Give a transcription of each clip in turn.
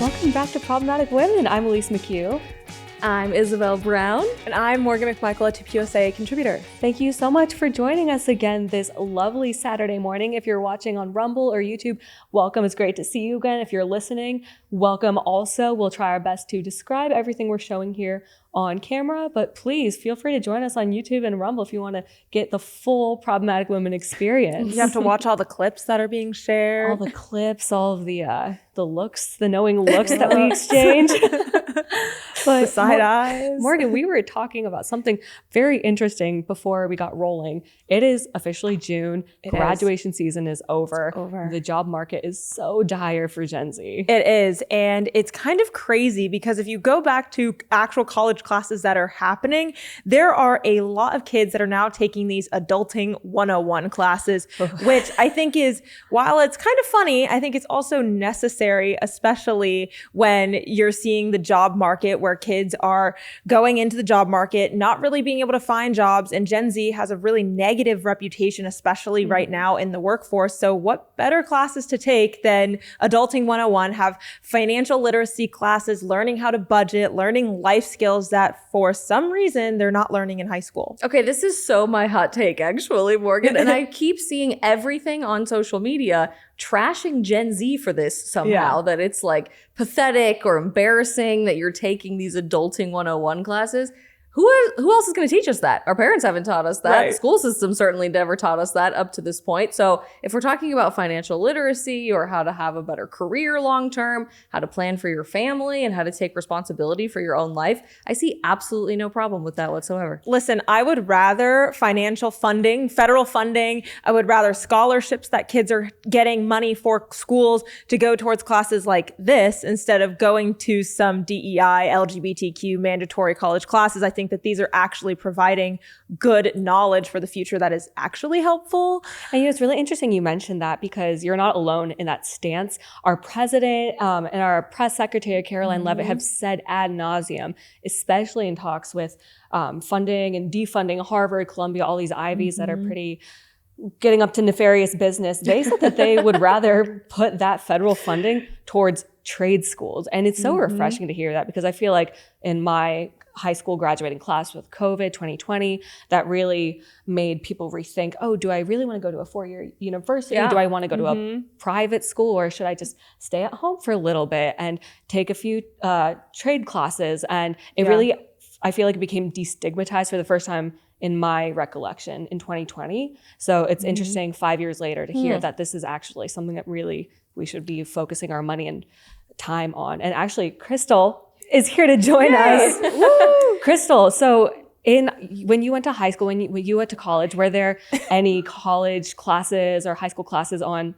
Welcome back to Problematic Women. I'm Elise McHugh. I'm Isabel Brown. And I'm Morgan McMichael, a TPUSA contributor. Thank you so much for joining us again this lovely Saturday morning. If you're watching on Rumble or YouTube, welcome. It's great to see you again. If you're listening, welcome also. We'll try our best to describe everything we're showing here on camera, but please feel free to join us on YouTube and Rumble if you want to get the full Problematic Women experience. You have to watch all the clips that are being shared. All the clips, all of the looks, the knowing looks that we exchange. But the side eyes. Morgan, we were talking about something very interesting before we got rolling. It is officially June. Graduation season is over. The job market is so dire for Gen Z. It is. And it's kind of crazy because if you go back to actual college classes that are happening, there are a lot of kids that are now taking these adulting 101 classes, which I think is, while it's kind of funny, I think it's also necessary, especially when you're seeing the job market where kids are going into the job market, not really being able to find jobs. And Gen Z has a really negative reputation, especially right now in the workforce. So what better classes to take than Adulting 101, have financial literacy classes, learning how to budget, learning life skills that for some reason they're not learning in high school. Okay, this is so my hot take, actually, Morgan. And I keep seeing everything on social media trashing Gen Z for this somehow, that it's like pathetic or embarrassing that you're taking these Adulting 101 classes. Who else is going to teach us that? Our parents haven't taught us that. Right. The school system certainly never taught us that up to this point. So if we're talking about financial literacy or how to have a better career long-term, how to plan for your family and how to take responsibility for your own life, I see absolutely no problem with that whatsoever. Listen, I would rather financial funding, federal funding. I would rather scholarships that kids are getting money for schools to go towards classes like this instead of going to some DEI, LGBTQ mandatory college classes. I think that these are actually providing good knowledge for the future that is actually helpful. And it's really interesting you mentioned that because you're not alone in that stance. Our president and our press secretary, Caroline Leavitt, have said ad nauseum, especially in talks with funding and defunding Harvard, Columbia, all these Ivies that are pretty getting up to nefarious business. They said that they would rather put that federal funding towards trade schools. And it's so refreshing to hear that because I feel like in my high school graduating class with COVID 2020, that really made people rethink, oh, do I really want to go to a four-year university? Do I want to go to a private school or should I just stay at home for a little bit and take a few trade classes? And it really, I feel like it became destigmatized for the first time in my recollection in 2020. So it's interesting 5 years later to hear that this is actually something that really we should be focusing our money and time on. And actually, Crystal is here to join us. Woo! Crystal, so when you went to high school, when you went to college, were there any college classes or high school classes on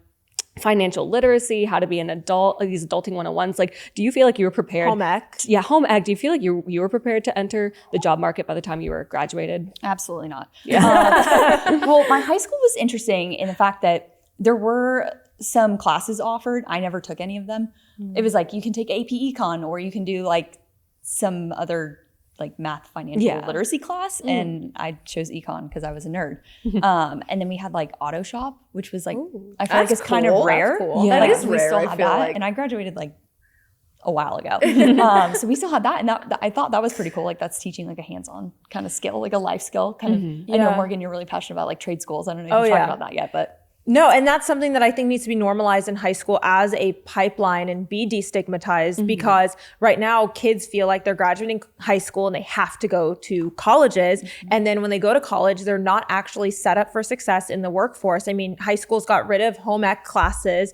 financial literacy, how to be an adult, like these Adulting 101s? Like, do you feel like you were prepared? Home ec. Yeah, home ec. Do you feel like you were prepared to enter the job market by the time you were graduated? Absolutely not. Yeah. Well, my high school was interesting in the fact that there were some classes offered. I never took any of them. It was like, you can take AP Econ or you can do like some other like math financial literacy class. And I chose Econ because I was a nerd. And then we had like auto shop, which was like, I feel like it's kind of rare. That's cool. Yeah. That Like, is we rare, still I had feel that. like. And I graduated like a while ago. So we still had that. And that I thought that was pretty cool. Like that's teaching like a hands-on kind of skill, like a life skill kind of. I know, Morgan, you're really passionate about like trade schools. I don't know if you've talked about that yet, but. No, and that's something that I think needs to be normalized in high school as a pipeline and be destigmatized because right now kids feel like they're graduating high school and they have to go to colleges. And then when they go to college, they're not actually set up for success in the workforce. I mean, high schools got rid of home ec classes.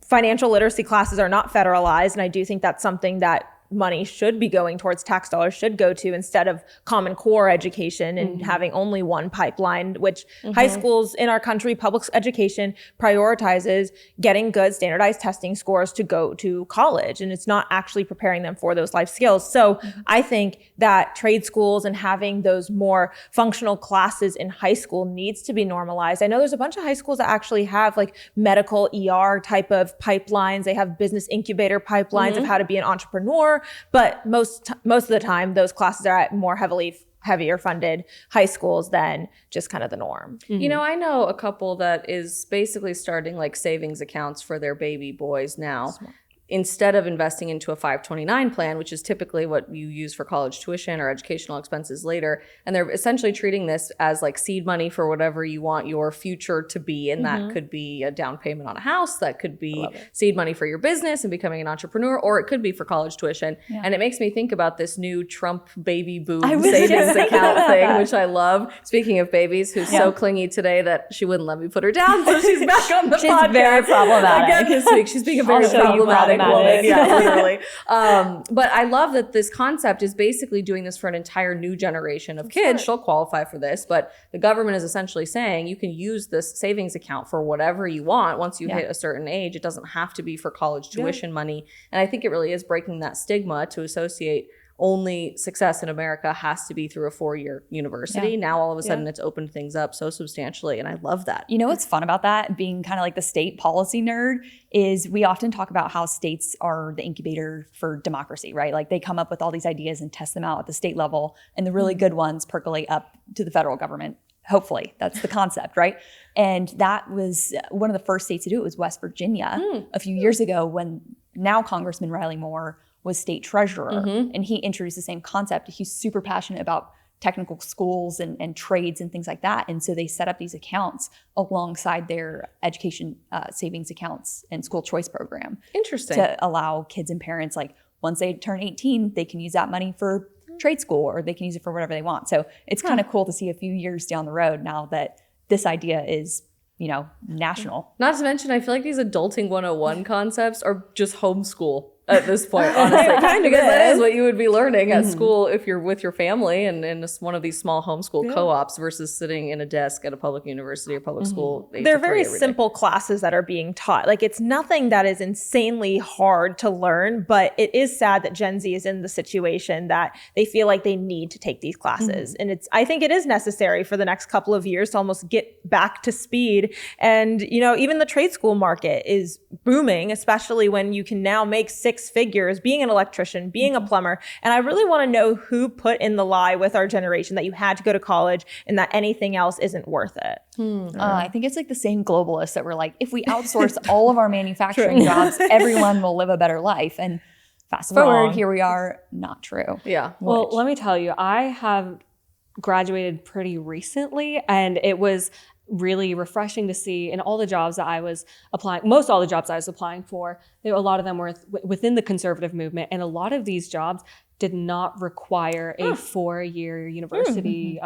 Financial literacy classes are not federalized. And I do think that's something that money should be going towards, tax dollars should go to, instead of Common Core education and having only one pipeline, which high schools in our country, public education prioritizes getting good standardized testing scores to go to college. And it's not actually preparing them for those life skills. So I think that trade schools and having those more functional classes in high school needs to be normalized. I know there's a bunch of high schools that actually have like medical ER type of pipelines. They have business incubator pipelines of how to be an entrepreneur. But most of the time, those classes are at more heavier funded high schools than just kind of the norm. You know, I know a couple that is basically starting like savings accounts for their baby boys now. instead of investing into a 529 plan, which is typically what you use for college tuition or educational expenses later, and they're essentially treating this as like seed money for whatever you want your future to be. And that could be a down payment on a house, that could be seed money for your business and becoming an entrepreneur, or it could be for college tuition. And it makes me think about this new Trump baby boom savings account thing, which I love. Speaking of babies, who's so clingy today that she wouldn't let me put her down, so she's back on the podcast. She's very problematic. Again this week. She's being a very problematic woman. Yeah, literally. But I love that this concept is basically doing this for an entire new generation of kids. She'll qualify for this, but the government is essentially saying you can use this savings account for whatever you want once you hit a certain age. It doesn't have to be for college tuition money. And I think it really is breaking that stigma to associate only success in America has to be through a 4-year university. Now all of a sudden it's opened things up so substantially, and I love that. You know what's fun about that, being kind of like the state policy nerd, is we often talk about how states are the incubator for democracy, right? Like they come up with all these ideas and test them out at the state level, and the really good ones percolate up to the federal government. Hopefully, that's the concept, right? And that was one of the first states to do it was West Virginia a few years ago, when now Congressman Riley Moore was state treasurer, and he introduced the same concept. He's super passionate about technical schools and trades and things like that. And so they set up these accounts alongside their education savings accounts and school choice program. Interesting. To allow kids and parents, like once they turn 18, they can use that money for trade school, or they can use it for whatever they want. So it's kind of cool to see a few years down the road now that this idea is, you know, national. Not to mention, I feel like these adulting 101 concepts are just homeschool at this point, honestly. Because that is what you would be learning at school if you're with your family and in one of these small homeschool co-ops versus sitting in a desk at a public university or public school. They're very simple classes that are being taught. Like it's nothing that is insanely hard to learn, but it is sad that Gen Z is in the situation that they feel like they need to take these classes. And I think it is necessary for the next couple of years to almost get back to speed. And, you know, even the trade school market is booming, especially when you can now make 6 figures being an electrician, being a plumber. And I really want to know who put in the lie with our generation that you had to go to college and that anything else isn't worth it. I think it's like the same globalists that were like, if we outsource all of our manufacturing jobs, everyone will live a better life. And fast forward, here we are, not true. Yeah. Well, let me tell you, I have graduated pretty recently, and it was really refreshing to see in all the jobs that I was applying, most all the jobs I was applying for, a lot of them were within the conservative movement. And a lot of these jobs did not require a 4-year university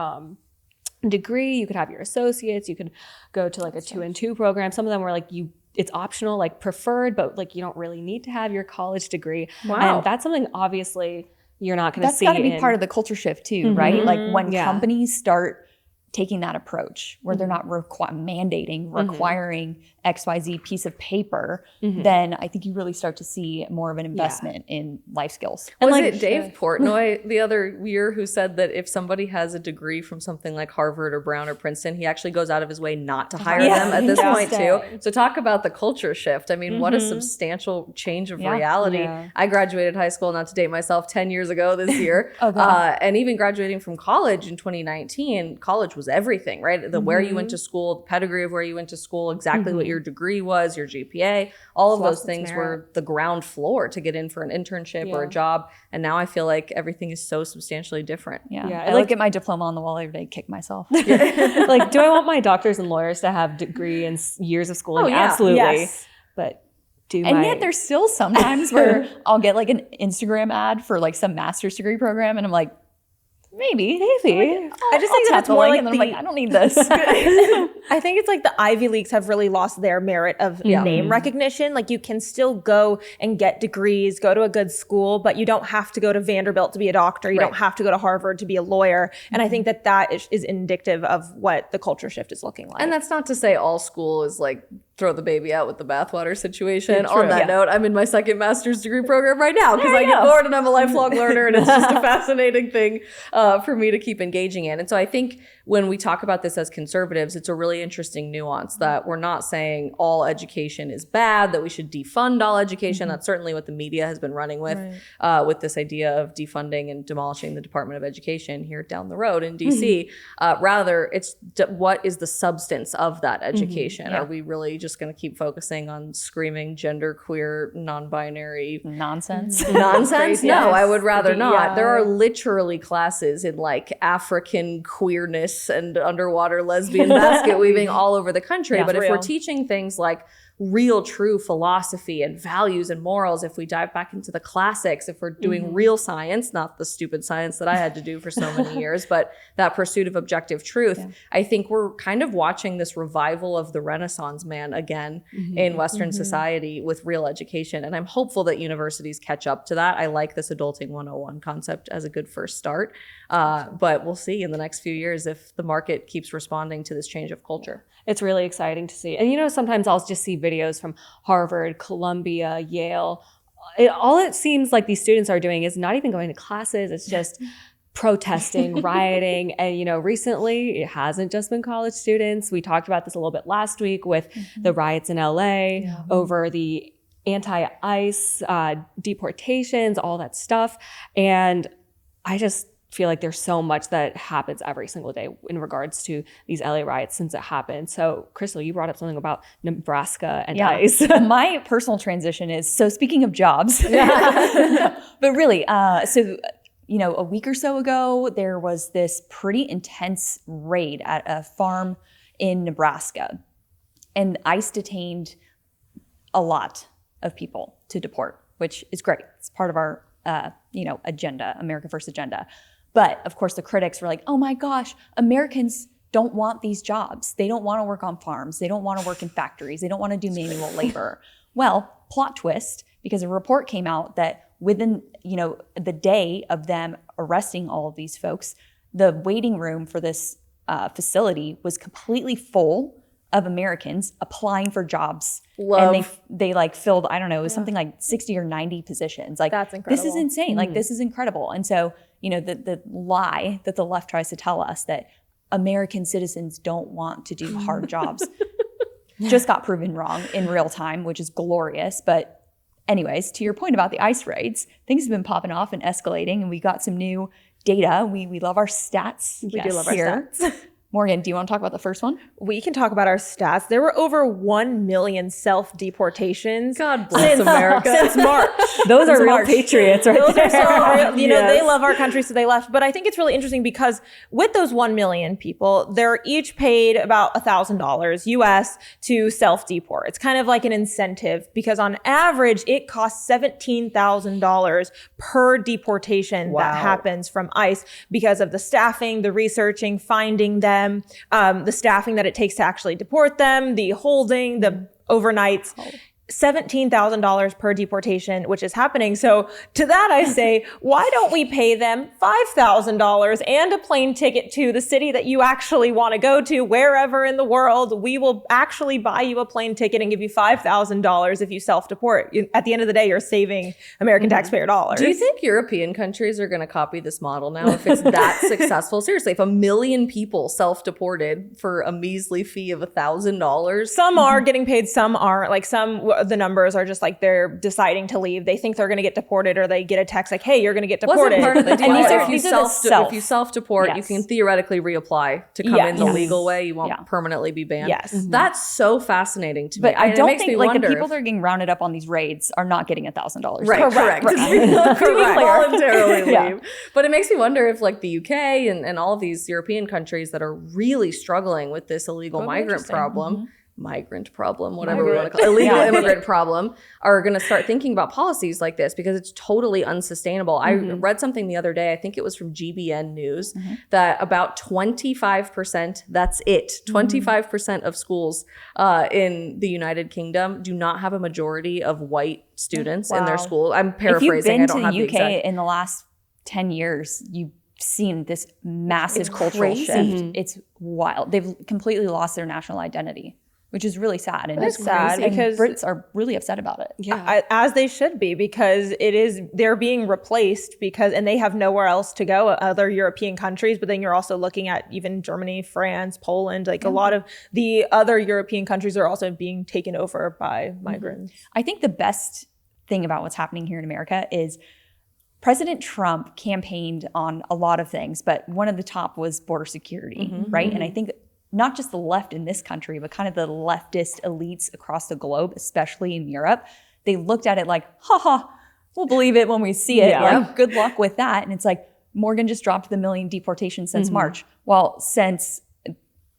degree. You could have your associates, you could go to like a 2-and-2 program. Some of them were like, it's optional, like preferred, but like you don't really need to have your college degree. Wow. And that's something obviously you're not going to see. That's got to be part of the culture shift too, right? Like when companies start taking that approach where they're not requiring XYZ piece of paper, then I think you really start to see more of an investment in life skills. And was it Dave Portnoy the other year who said that if somebody has a degree from something like Harvard or Brown or Princeton, he actually goes out of his way not to hire them at this point too? So talk about the culture shift. I mean, what a substantial change of reality. I graduated high school, not to date myself, 10 years ago this year. And even graduating from college in 2019, college was everything, right? The where you went to school, the pedigree of where you went to school, exactly what your degree was, your GPA, all of those things were the ground floor to get in for an internship or a job. And now I feel like everything is so substantially different. I look at my diploma on the wall every day, kick myself. Like, do I want my doctors and lawyers to have degree and years of schooling? Absolutely. Yes. But yet there's still sometimes where I'll get like an Instagram ad for like some master's degree program, and I'm like, maybe. I just think that's more like, and then I'm like, I don't need this. I think it's like the Ivy Leagues have really lost their merit of name recognition. Like you can still go and get degrees, go to a good school, but you don't have to go to Vanderbilt to be a doctor. You don't have to go to Harvard to be a lawyer. And I think that is indicative of what the culture shift is looking like. And that's not to say all school is like throw the baby out with the bathwater situation. On that note, I'm in my second master's degree program right now because I get bored and I'm a lifelong learner, and it's just a fascinating thing for me to keep engaging in. And so I think when we talk about this as conservatives, it's a really interesting nuance that we're not saying all education is bad, that we should defund all education. That's certainly what the media has been running with this idea of defunding and demolishing the Department of Education here down the road in DC. Rather, it's what is the substance of that education? Are we really just just going to keep focusing on screaming genderqueer, non-binary Nonsense. nonsense? No, I would rather not. Yeah. There are literally classes in like African queerness and underwater lesbian basket weaving all over the country. Yeah, but if real. we're teaching things like real true philosophy and values and morals, if we dive back into the classics, if we're doing real science, not the stupid science that I had to do for so many years, but that pursuit of objective truth, I think we're kind of watching this revival of the Renaissance man again in Western society with real education. And I'm hopeful that universities catch up to that. I like this adulting 101 concept as a good first start. But we'll see in the next few years if the market keeps responding to this change of culture. It's really exciting to see. And, you know, sometimes I'll just see videos from Harvard, Columbia, Yale. All it seems like these students are doing is not even going to classes. It's just protesting, rioting. And, you know, recently it hasn't just been college students. We talked about this a little bit last week with the riots in LA over the anti-ICE deportations, all that stuff. And I just feel like there's so much that happens every single day in regards to these LA riots since it happened. So, Crystal, you brought up something about Nebraska and ICE. My personal transition is, so speaking of jobs, but really, so, you know, a week or so ago, there was this pretty intense raid at a farm in Nebraska. And ICE detained a lot of people to deport, which is great. It's part of our, you know, agenda, America First agenda. But of course, the critics were like, oh my gosh, Americans don't want these jobs. They don't want to work on farms. They don't want to work in factories. They don't want to do manual labor. Well, plot twist, because a report came out that within, you know, the day of them arresting all of these folks, the waiting room for this facility was completely full of Americans applying for jobs. And they like filled, I don't know, it was something like 60 or 90 positions. Like, That's this is incredible. insane. Like, this is incredible. And so, you know, the lie that the left tries to tell us that American citizens don't want to do hard jobs just got proven wrong in real time, which is glorious. But anyways, to your point about the ICE raids, things have been popping off and escalating, and we got some new data. We love our stats. We do love our here. stats. Morgan, do you want to talk about the first one? We can talk about our stats. There were over 1 million self-deportations. God bless America. Since March. Those are real patriots right Those there. are so real. You know, they love our country, so they left. But I think it's really interesting because with those 1 million people, they're each paid about $1,000 US to self-deport. It's kind of like an incentive because on average, it costs $17,000 per deportation that happens from ICE because of the staffing, the researching, finding them, the staffing that it takes to actually deport them, the holding, the overnights. $17,000 per deportation, which is happening. So to that I say, why don't we pay them $5,000 and a plane ticket to the city that you actually want to go to, wherever in the world? We will actually buy you a plane ticket and give you $5,000 if you self-deport. At the end of the day, you're saving American taxpayer dollars. Do you think European countries are going to copy this model now if it's that successful? Seriously, if 1 million people self-deported for a measly fee of $1,000? Some are getting paid, some aren't. Like the numbers are just like they're deciding to leave. They think they're going to get deported, or they get a text like, "Hey, you're going to get deported." Wasn't part of the deal. And these are- if you these are the if you self-deport, you can theoretically reapply to come in the Yes. legal way. You won't permanently be banned. Yes. That's so fascinating to me. But I And it don't makes think me like the wonder people if- that are getting rounded up on these raids are not getting $1,000. Right, correct. Correct. Voluntarily leave. Yeah. But it makes me wonder if like the UK and all of these European countries that are really struggling with this illegal migrant problem, whatever we want to call it, illegal immigrant problem, are going to start thinking about policies like this because it's totally unsustainable. I read something the other day, I think it was from GBN News, that about 25%, that's it, 25% of schools in the United Kingdom do not have a majority of white students in their school. I'm paraphrasing. If you've been I don't to have the the UK exact. in the last 10 years, you've seen this massive It's cultural crazy. shift. It's wild. They've completely lost their national identity, which is really sad. And It's sad and because Brits are really upset about it. as they should be, because they're being replaced and they have nowhere else to go, other European countries. But then you're also looking at even Germany, France, Poland, like a lot of the other European countries are also being taken over by migrants. I think the best thing about what's happening here in America is President Trump campaigned on a lot of things, but one of the top was border security, right? And I think not just the left in this country, but kind of the leftist elites across the globe, especially in Europe, they looked at it like, we'll believe it when we see it. Like, good luck with that. And it's like, Morgan just dropped the 1 million deportations since March. Well, since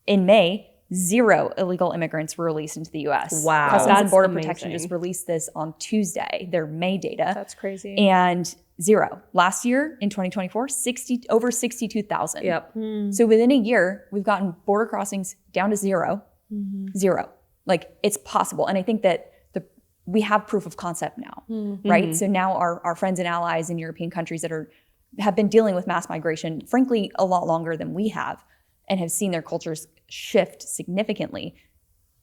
in May, 0 illegal immigrants were released into the U.S. Wow. Customs and That's Border amazing. Protection just released this on Tuesday, their May data. That's crazy. And 0. Last year, in 2024, over 62,000. Yep. So within a year, we've gotten border crossings down to 0. 0. Like, it's possible. And I think that we have proof of concept now, right? So now our friends and allies in European countries that have been dealing with mass migration, frankly, a lot longer than we have, and have seen their cultures shift significantly,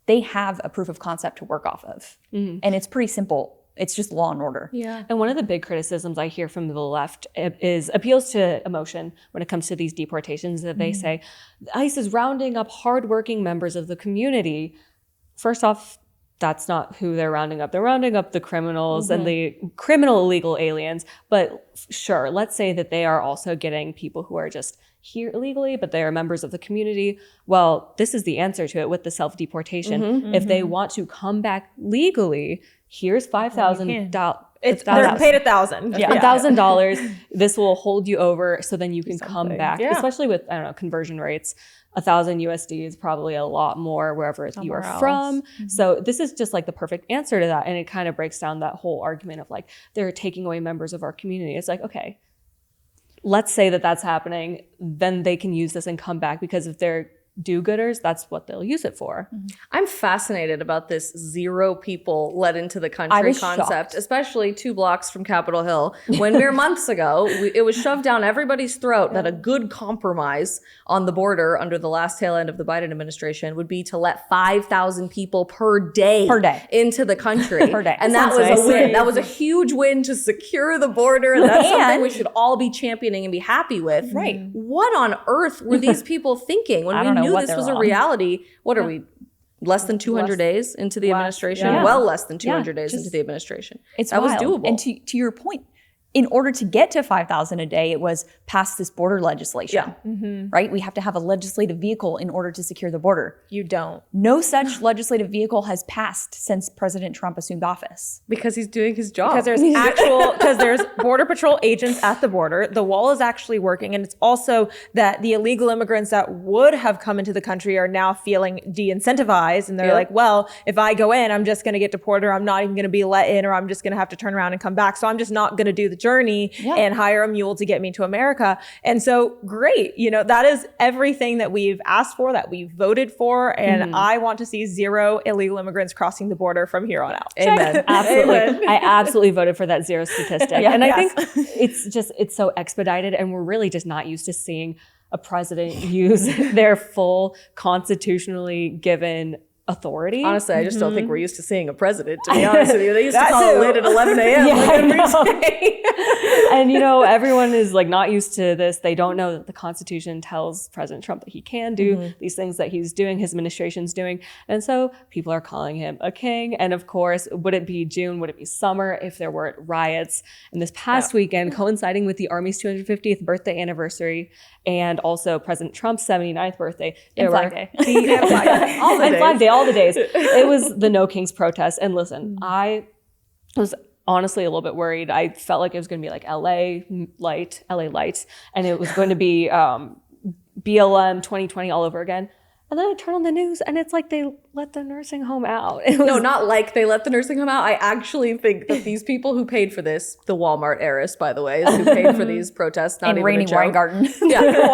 they have a proof of concept to work off of. And it's pretty simple. It's just law and order. Yeah. And one of the big criticisms I hear from the left is appeals to emotion when it comes to these deportations, that they say ICE is rounding up hardworking members of the community. First off, that's not who they're rounding up. They're rounding up the criminals and the criminal illegal aliens. But sure, let's say that they are also getting people who are just here illegally, but they are members of the community. Well, this is the answer to it with the self-deportation. If they want to come back legally, here's $5,000. They're paid $1,000. Yeah, $1,000. This will hold you over, so then you can come back. Yeah. Especially with, I don't know, conversion rates. 1,000 USD is probably a lot more wherever you are from. So this is just like the perfect answer to that. And it kind of breaks down that whole argument of like, they're taking away members of our community. It's like, okay, let's say that that's happening. Then they can use this and come back, because if they're do-gooders, that's what they'll use it for. I'm fascinated about this 0 people let into the country concept, shocked. especially 2 blocks from Capitol Hill, when mere months ago, it was shoved down everybody's throat that a good compromise on the border under the last tail end of the Biden administration would be to let 5,000 people per day into the country. Per day. And that was a win. That was a huge win to secure the border. And that's something we should all be championing and be happy with. Right. What on earth were these people thinking when I we don't know knew what this they're was a on. reality? What are we, less than 200 days into the administration? yeah. Well, less than 200 days just- into the administration. It's that wild. was doable. And to your point, in order to get to 5,000 a day, it was past this border legislation, right? We have to have a legislative vehicle in order to secure the border. You don't. No such legislative vehicle has passed since President Trump assumed office. Because he's doing his job. Because there's Border Patrol agents at the border. The wall is actually working. And it's also that the illegal immigrants that would have come into the country are now feeling de-incentivized. And they're like, well, if I go in, I'm just going to get deported, or I'm not even going to be let in, or I'm just going to have to turn around and come back. So I'm just not going to do the journey and hire a mule to get me to America. And so great. You know, that is everything that we've asked for, that we've voted for. And I want to see 0 illegal immigrants crossing the border from here on out. Amen. Absolutely. I absolutely voted for that 0 statistic. And I think it's so expedited, and we're really just not used to seeing a president use their full constitutionally given authority. Honestly, I just don't think we're used to seeing a president, to be honest with you. They used to call it late at 11 a.m. every day. And, you know, everyone is like not used to this. They don't know that the Constitution tells President Trump that he can do these things that he's doing, his administration's doing. And so people are calling him a king. And of course, would it be June? Would it be summer if there weren't riots? And this past weekend, coinciding with the Army's 250th birthday anniversary and also President Trump's 79th birthday. And Flag Day. All the days. It was the No Kings protest. And listen, I was honestly a little bit worried. I felt like it was going to be like LA light, and it was going to be BLM 2020 all over again. And then I turn on the news and it's like they let the nursing home out. No, not like they let the nursing home out. I actually think that these people who paid for this, the Walmart heiress, by the way, who paid for these protests, not And even Rainy a joke, Weingarten.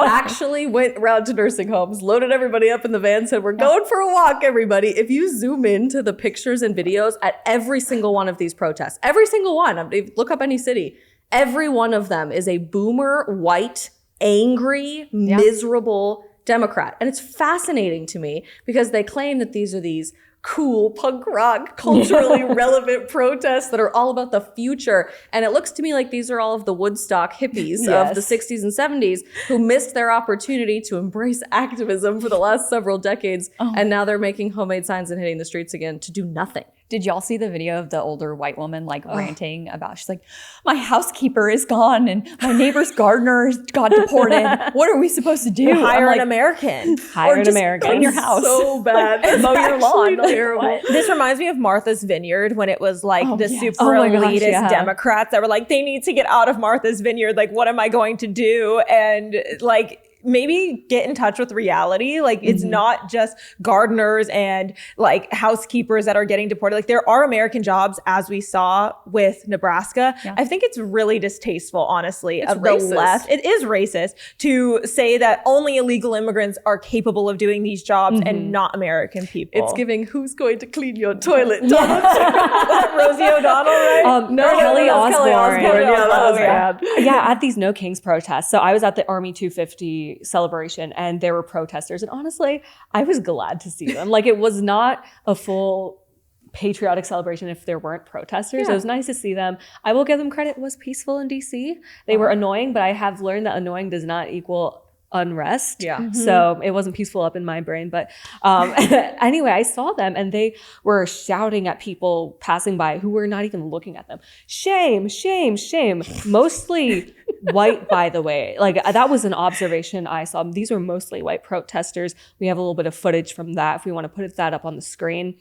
actually went around to nursing homes, loaded everybody up in the van, said, we're going for a walk, everybody. If you zoom into the pictures and videos at every single one of these protests, every single one, look up any city, every one of them is a boomer, white, angry, miserable Democrat. And it's fascinating to me because they claim that these are these cool punk rock, culturally relevant protests that are all about the future. And it looks to me like these are all of the Woodstock hippies of the 60s and 70s who missed their opportunity to embrace activism for the last several decades. And now they're making homemade signs and hitting the streets again to do nothing. Did y'all see the video of the older white woman like ranting about, she's like, my housekeeper is gone and my neighbor's gardener got deported. What are we supposed to do? Hire I'm an like, American. Hire an just American. clean your house. So bad. Mow your lawn. Like, Terrible. what? This reminds me of Martha's Vineyard when it was like the yes. super Oh my gosh, elitist yeah. Democrats that were like, they need to get out of Martha's Vineyard. Like, what am I going to do? And like, maybe get in touch with reality. Like, it's not just gardeners and like housekeepers that are getting deported. Like, there are American jobs, as we saw with Nebraska. Yeah. I think it's really distasteful, honestly, It's of racist. the left. It is racist to say that only illegal immigrants are capable of doing these jobs and not American people. It's giving who's going to clean your toilet, Was it Rosie O'Donnell, right? No, Kelly Osbourne. Yeah, that was Yeah. bad. Yeah, at these No Kings protests. So I was at the Army 250 celebration and there were protesters. And honestly, I was glad to see them. Like, it was not a full patriotic celebration if there weren't protesters. It was nice to see them. I will give them credit. It was peaceful in DC. They were annoying, but I have learned that annoying does not equal unrest. Yeah. So it wasn't peaceful up in my brain. But anyway, I saw them and they were shouting at people passing by who were not even looking at them. Shame, shame, shame. Mostly white, by the way. Like, that was an observation I saw. These were mostly white protesters. We have a little bit of footage from that if we want to put that up on the screen.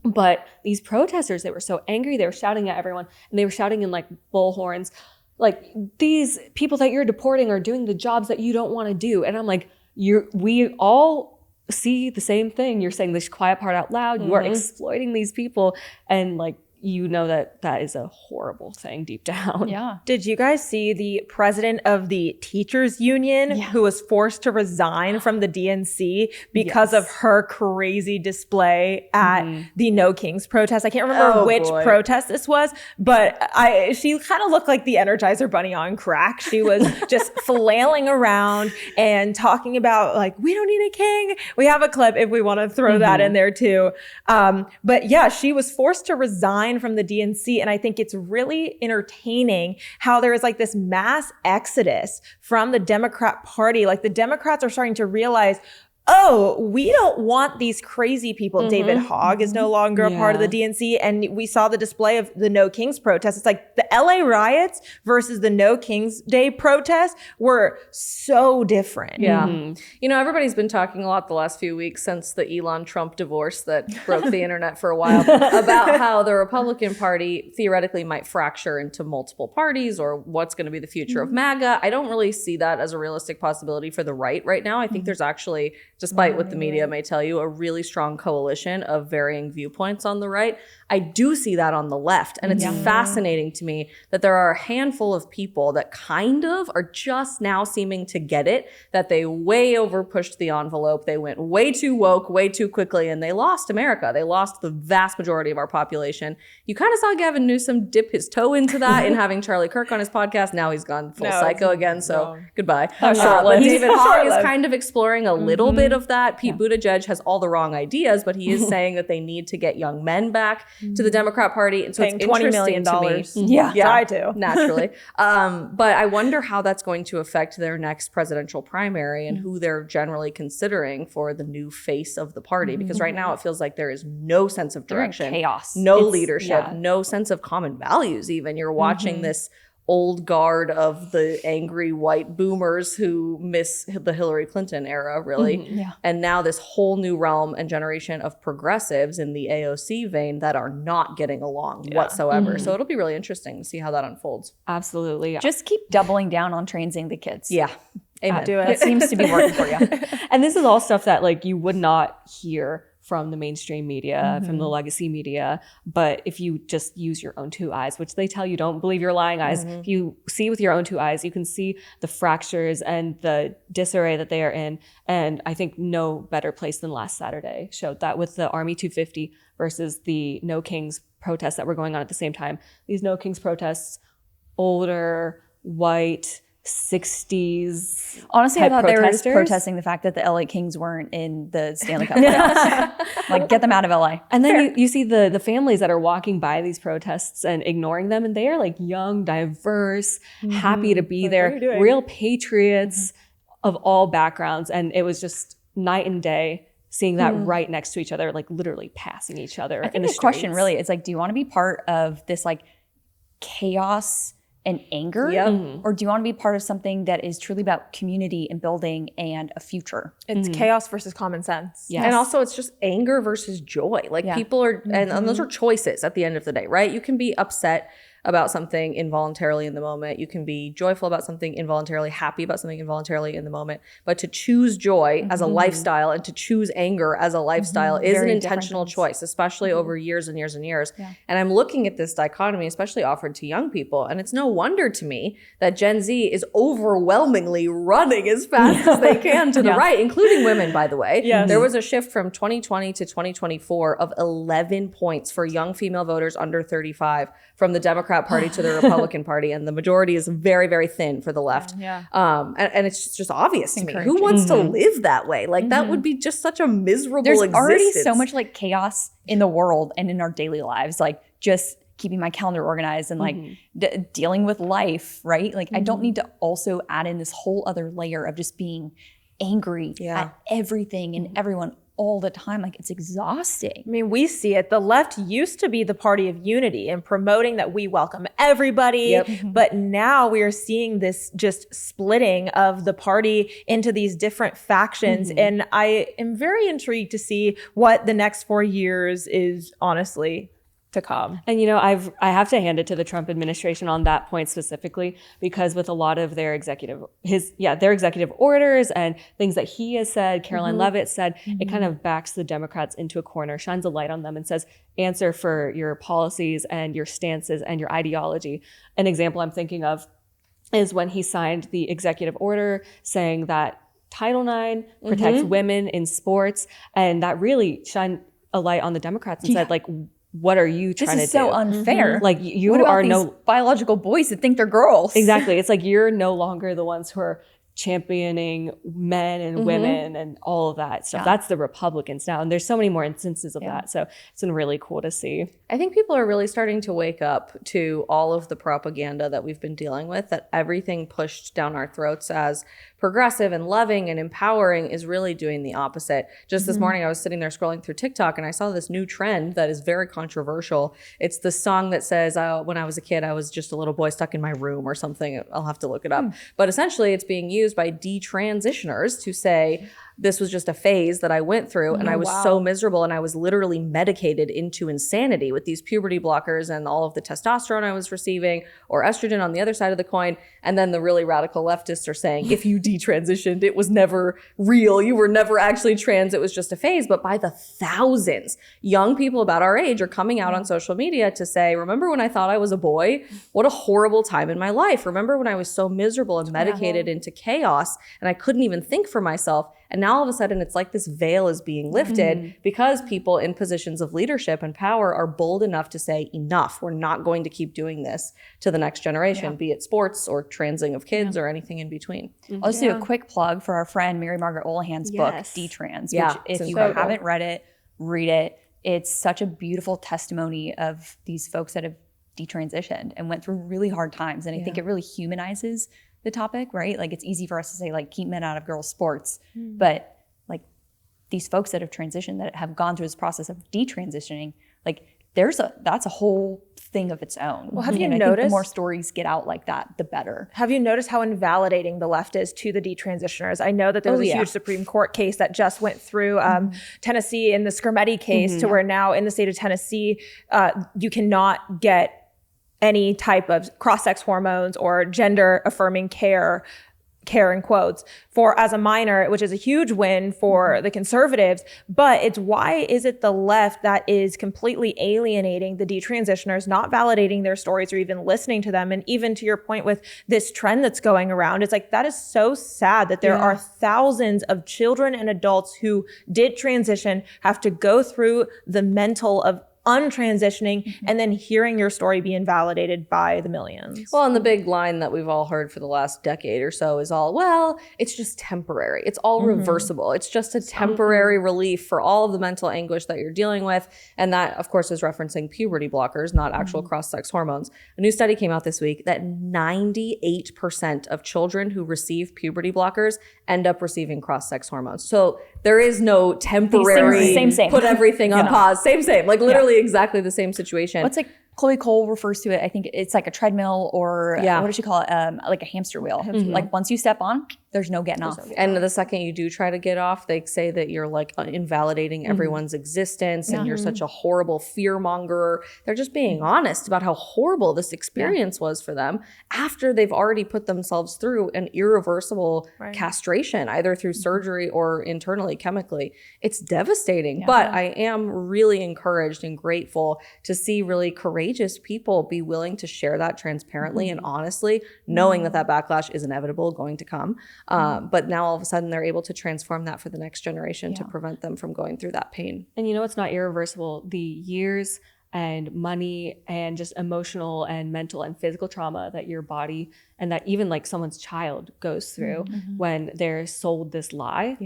But these protesters, they were so angry. They were shouting at everyone and they were shouting in like bullhorns. Like, these people that you're deporting are doing the jobs that you don't want to do. And I'm like, we all see the same thing. You're saying this quiet part out loud. You are exploiting these people. And like, you know that that is a horrible thing deep down. Yeah. Did you guys see the president of the teachers union who was forced to resign from the DNC because of her crazy display at the No Kings protest? I can't remember which protest this was, but she kind of looked like the Energizer Bunny on crack. She was just flailing around and talking about like, we don't need a king. We have a clip if we want to throw that in there too. But yeah, she was forced to resign from the DNC. And I think it's really entertaining how there is like this mass exodus from the Democrat Party. Like, the Democrats are starting to realize, oh, we don't want these crazy people. David Hogg is no longer a part of the DNC. And we saw the display of the No Kings protest. It's like the LA riots versus the No Kings Day protest were so different. Yeah. You know, everybody's been talking a lot the last few weeks since the Elon Trump divorce that broke the internet for a while about how the Republican Party theoretically might fracture into multiple parties or what's going to be the future of MAGA. I don't really see that as a realistic possibility for the right now. I think there's actually, despite what the media may tell you, a really strong coalition of varying viewpoints on the right. I do see that on the left. And it's fascinating to me that there are a handful of people that kind of are just now seeming to get it, that they way over pushed the envelope. They went way too woke, way too quickly, and they lost America. They lost the vast majority of our population. You kind of saw Gavin Newsom dip his toe into that in having Charlie Kirk on his podcast. Now he's gone full psycho again. So goodbye. But David Hogg is kind of exploring a little bit of that. Pete Buttigieg has all the wrong ideas, but he is saying that they need to get young men back to the Democrat Party. And so Paying it's $20 interesting million. to me. Yeah, try to. Naturally. But I wonder how that's going to affect their next presidential primary and who they're generally considering for the new face of the party. Because right now it feels like there is no sense of direction. chaos. No leadership. No sense of common values even. You're watching this old guard of the angry white boomers who miss the Hillary Clinton era, really. And now this whole new realm and generation of progressives in the AOC vein that are not getting along whatsoever. So it'll be really interesting to see how that unfolds. Absolutely. Just keep doubling down on transing the kids. Yeah. Amen. Do it. It seems to be working for you. And this is all stuff that like you would not hear from the mainstream media, from the legacy media. But if you just use your own two eyes, which they tell you, don't believe your lying eyes. If you see with your own two eyes, you can see the fractures and the disarray that they are in. And I think no better place than last Saturday showed that with the Army 250 versus the No Kings protests that were going on at the same time. These No Kings protests, older, white, 60s. Honestly, I type thought they were just protesters. protesting the fact that the LA Kings weren't in the Stanley Cup playoffs. Like, get them out of LA. And then you see the families that are walking by these protests and ignoring them, and they are like young, diverse, happy to be there, real patriots of all backgrounds. And it was just night and day seeing that right next to each other, like literally passing each other I in think the the question streets. really is like, do you want to be part of this like chaos and anger? Or do you want to be part of something that is truly about community and building and a future? It's chaos versus common sense. Yes. And also it's just anger versus joy. Like people are, and those are choices at the end of the day, right? You can be upset about something involuntarily in the moment. You can be joyful about something involuntarily, happy about something involuntarily in the moment. But to choose joy as a lifestyle and to choose anger as a lifestyle is Very an different intentional things. choice, especially over years and years and years. And I'm looking at this dichotomy, especially offered to young people. And it's no wonder to me that Gen Z is overwhelmingly running as fast as they can to the right, including women, by the way. There was a shift from 2020 to 2024 of 11 points for young female voters under 35 from the Democrat Party to the Republican Party, and the majority is very, very thin for the left. And it's just obvious to me. Who wants to live that way? Like that would be just such a miserable There's existence. already so much like chaos in the world and in our daily lives, like just keeping my calendar organized and like dealing with life, right? Like I don't need to also add in this whole other layer of just being angry at everything and everyone all the time. Like it's exhausting. I mean, we see it. The left used to be the party of unity and promoting that we welcome everybody. But now we are seeing this just splitting of the party into these different factions. And I am very intrigued to see what the next 4 years is honestly to come. And I have to hand it to the Trump administration on that point specifically, because with a lot of their executive orders and things that he has said, Caroline Leavitt said, it kind of backs the Democrats into a corner, shines a light on them and says, answer for your policies and your stances and your ideology. An example I'm thinking of is when he signed the executive order saying that Title IX protects women in sports, and that really shined a light on the Democrats and said, like, what are you trying to do? This is so unfair. Like you what about are these biological boys that think they're girls? Exactly. It's like you're no longer the ones who are championing men and women and all of that stuff. That's the Republicans now. And there's so many more instances of that. So it's been really cool to see. I think people are really starting to wake up to all of the propaganda that we've been dealing with, that everything pushed down our throats as progressive and loving and empowering is really doing the opposite. Just this morning, I was sitting there scrolling through TikTok and I saw this new trend that is very controversial. It's the song that says, when I was a kid, I was just a little boy stuck in my room or something. I'll have to look it up. But essentially, it's being used by detransitioners to say, this was just a phase that I went through and I was so miserable and I was literally medicated into insanity with these puberty blockers and all of the testosterone I was receiving, or estrogen on the other side of the coin. And then the really radical leftists are saying, if you detransitioned, it was never real. You were never actually trans. It was just a phase. But by the thousands, young people about our age are coming out on social media to say, remember when I thought I was a boy? What a horrible time in my life. Remember when I was so miserable and medicated into chaos and I couldn't even think for myself? And now all of a sudden, it's like this veil is being lifted because people in positions of leadership and power are bold enough to say, enough, we're not going to keep doing this to the next generation, be it sports or transing of kids or anything in between. I'll just do a quick plug for our friend Mary Margaret Olahan's book, Detrans, which if you haven't read it, read it. It's such a beautiful testimony of these folks that have detransitioned and went through really hard times. And I think it really humanizes the topic, right? Like it's easy for us to say like keep men out of girls' sports, but like these folks that have transitioned, that have gone through this process of detransitioning, like that's a whole thing of its own. Well, have you I think noticed the more stories get out like that, the better. Have you noticed how invalidating the left is to the detransitioners? I know that there was a huge Supreme Court case that just went through Tennessee in the Scarametti case to where now in the state of Tennessee, you cannot get any type of cross-sex hormones or gender affirming care in quotes for as a minor, which is a huge win for the conservatives. But it's why is it the left that is completely alienating the detransitioners, not validating their stories or even listening to them? And even to your point with this trend that's going around, it's like, that is so sad that there are thousands of children and adults who did transition, have to go through the mental of untransitioning, and then hearing your story be invalidated by the millions. Well, and the big line that we've all heard for the last decade or so is all, well, it's just temporary. It's all reversible. It's just a temporary relief for all of the mental anguish that you're dealing with. And that, of course, is referencing puberty blockers, not actual cross-sex hormones. A new study came out this week that 98% of children who receive puberty blockers end up receiving cross-sex hormones. So there is no temporary same. put everything on pause. Same. Like literally exactly the same situation. What's like Chloe Cole refers to it, I think it's like a treadmill or what does she call it? Like a hamster wheel. Like once you step on, there's no getting off. And the second you do try to get off, they say that you're like invalidating everyone's existence and you're such a horrible fear mongerer. They're just being honest about how horrible this experience was for them after they've already put themselves through an irreversible castration, either through surgery or internally chemically. It's devastating, but I am really encouraged and grateful to see really courageous people be willing to share that transparently and honestly, knowing that that backlash is inevitable, going to come. But now all of a sudden they're able to transform that for the next generation to prevent them from going through that pain. And you know it's not irreversible? The years and money and just emotional and mental and physical trauma that your body and that even like someone's child goes through when they're sold this lie.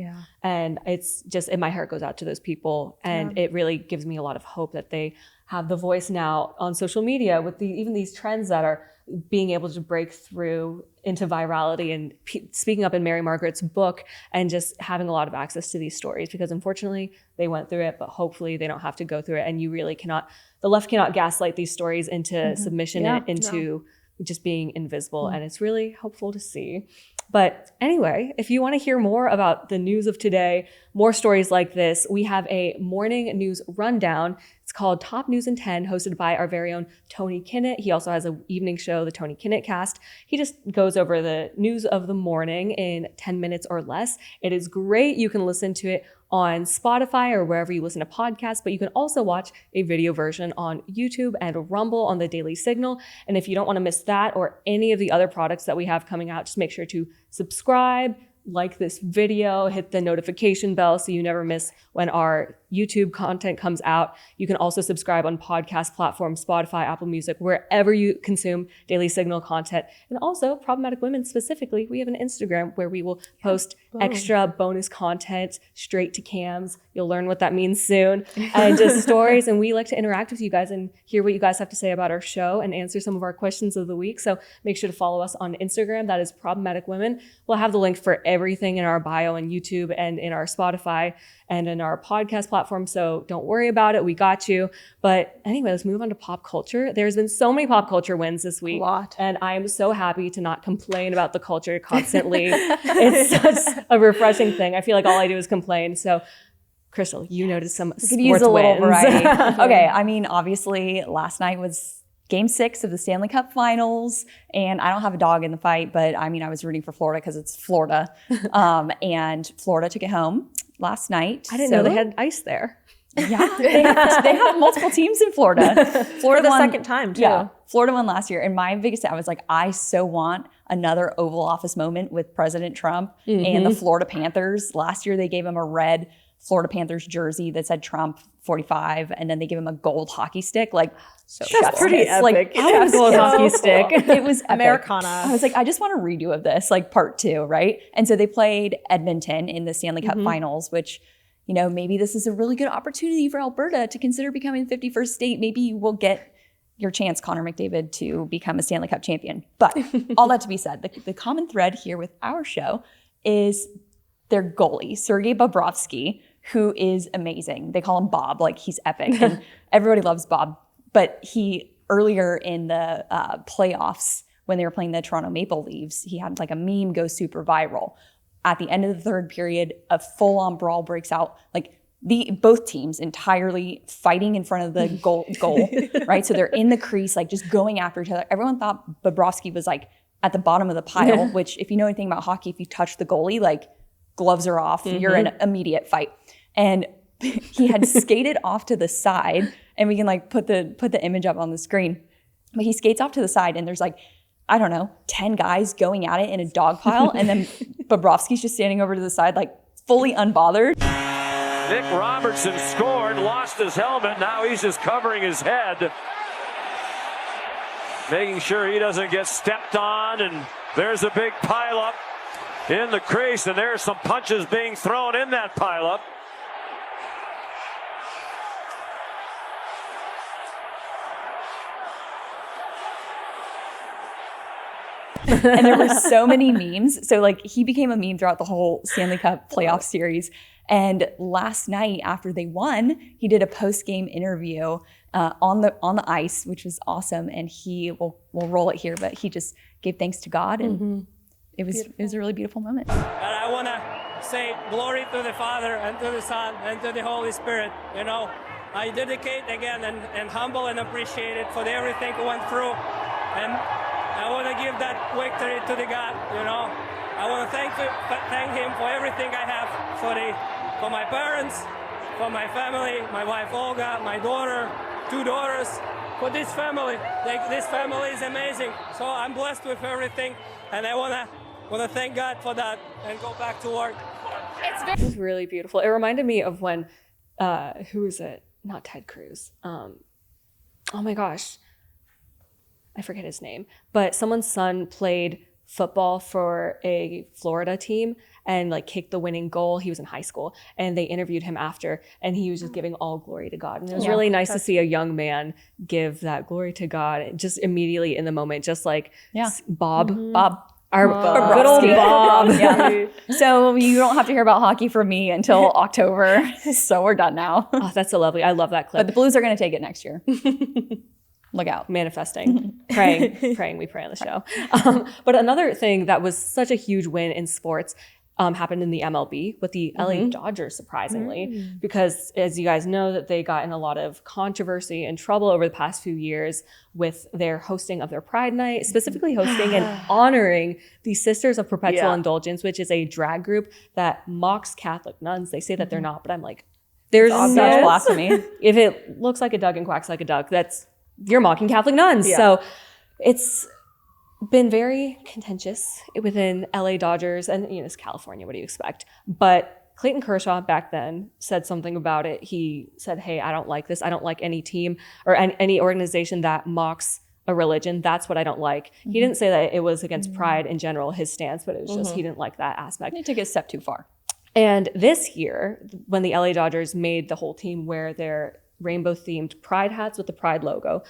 And it's just, and my heart goes out to those people. And it really gives me a lot of hope that they have the voice now on social media with even these trends that are being able to break through into virality and speaking up in Mary Margaret's book and just having a lot of access to these stories, because unfortunately they went through it, but hopefully they don't have to go through it. And you really cannot, the left cannot gaslight these stories into submission and into just being invisible. And it's really hopeful to see. But anyway, if you want to hear more about the news of today, more stories like this, we have a morning news rundown. It's called Top News in 10, hosted by our very own Tony Kinnett. He also has an evening show, the Tony Kinnett Cast. He just goes over the news of the morning in 10 minutes or less. It is great. You can listen to it on Spotify or wherever you listen to podcasts, but you can also watch a video version on YouTube and Rumble on the Daily Signal. And if you don't want to miss that or any of the other products that we have coming out, just make sure to subscribe, like this video, hit the notification bell so you never miss when our YouTube content comes out. You can also subscribe on podcast platforms, Spotify, Apple Music, wherever you consume Daily Signal content. And also, Problematic Women specifically, we have an Instagram where we will post extra bonus content straight to cams. You'll learn what that means soon. And just stories. And we like to interact with you guys and hear what you guys have to say about our show and answer some of our questions of the week. So make sure to follow us on Instagram. That is Problematic Women. We'll have the link for everything in our bio on YouTube and in our Spotify and in our podcast platform. So don't worry about it. We got you. But anyway, let's move on to pop culture. There's been so many pop culture wins this week. A lot. And I am so happy to not complain about the culture constantly. It's such a refreshing thing. I feel like all I do is complain. So Crystal, you noticed some sports could use a little wins. variety. Okay, I mean, obviously last night was Game 6 of the Stanley Cup Finals, and I don't have a dog in the fight, but I mean, I was rooting for Florida because it's Florida, and Florida took it home last night. I didn't know they had ice there. Yeah, they have multiple teams in Florida. For the second time, too. Yeah, Florida won last year, and my biggest, I was like, I so want another Oval Office moment with President Trump and the Florida Panthers. Last year, they gave him a red Florida Panthers jersey that said Trump 45, and then they give him a gold hockey stick. Like, so that's pretty epic. Like, I have a gold hockey stick. It was epic. Americana. I was like, I just want a redo of this, like part 2, right? And so they played Edmonton in the Stanley Cup Finals, which, you know, maybe this is a really good opportunity for Alberta to consider becoming the 51st state. Maybe you will get your chance, Connor McDavid, to become a Stanley Cup champion. But all that to be said, the common thread here with our show is their goalie, Sergei Bobrovsky, who is amazing. They call him Bob, like he's epic. And everybody loves Bob. But he, earlier in the playoffs, when they were playing the Toronto Maple Leafs, he had like a meme go super viral. At the end of the third period, a full-on brawl breaks out. Like both teams entirely fighting in front of the goal, right? So they're in the crease, like just going after each other. Everyone thought Bobrovsky was like at the bottom of the pile, which if you know anything about hockey, if you touch the goalie, like gloves are off, you're in an immediate fight. And he had skated off to the side, and we can like put the image up on the screen. But he skates off to the side, and there's like, I don't know, 10 guys going at it in a dog pile, and then Bobrovsky's just standing over to the side, like fully unbothered. Nick Robertson scored, lost his helmet. Now he's just covering his head, making sure he doesn't get stepped on. And there's a big pileup in the crease, and there's some punches being thrown in that pileup. And there were so many memes. So like he became a meme throughout the whole Stanley Cup playoff series. And last night after they won, he did a post-game interview on the ice, which was awesome. And he will roll it here, but he just gave thanks to God, and it was a really beautiful moment. And I want to say glory to the Father and to the Son and to the Holy Spirit. You know, I dedicate again and humble and appreciate it for everything we went through. And I want to give that victory to the God, you know. I want to thank him for everything I have, for my parents, for my family, my wife Olga, my daughter, 2 daughters, for this family. This family is amazing. So I'm blessed with everything, and I want to thank God for that and go back to work. It was really beautiful. It reminded me of when, who is it? Not Ted Cruz. Oh my gosh. I forget his name, but someone's son played football for a Florida team and like kicked the winning goal. He was in high school, and they interviewed him after, and he was just giving all glory to God. And it was really nice to see a young man give that glory to God just immediately in the moment, just like Bob. Our good old Bob. Yeah. So you don't have to hear about hockey from me until October. So we're done now. Oh, that's so lovely. I love that clip. But the Blues are going to take it next year. Look out. Manifesting, praying, we pray on the show. But another thing that was such a huge win in sports happened in the MLB with the LA Dodgers, surprisingly, because as you guys know, that they got in a lot of controversy and trouble over the past few years with their hosting of their Pride Night, specifically hosting and honoring the Sisters of Perpetual Indulgence, which is a drag group that mocks Catholic nuns. They say that they're not, but I'm like, there's such blasphemy. If it looks like a duck and quacks like a duck, you're mocking Catholic nuns. Yeah. So it's been very contentious within LA Dodgers, and it's California, what do you expect? But Clayton Kershaw back then said something about it. He said, hey, I don't like this. I don't like any team or any organization that mocks a religion. That's what I don't like. He didn't say that it was against pride in general, his stance, but it was just he didn't like that aspect. He took it a step too far. And this year, when the LA Dodgers made the whole team wear their rainbow-themed pride hats with the pride logo,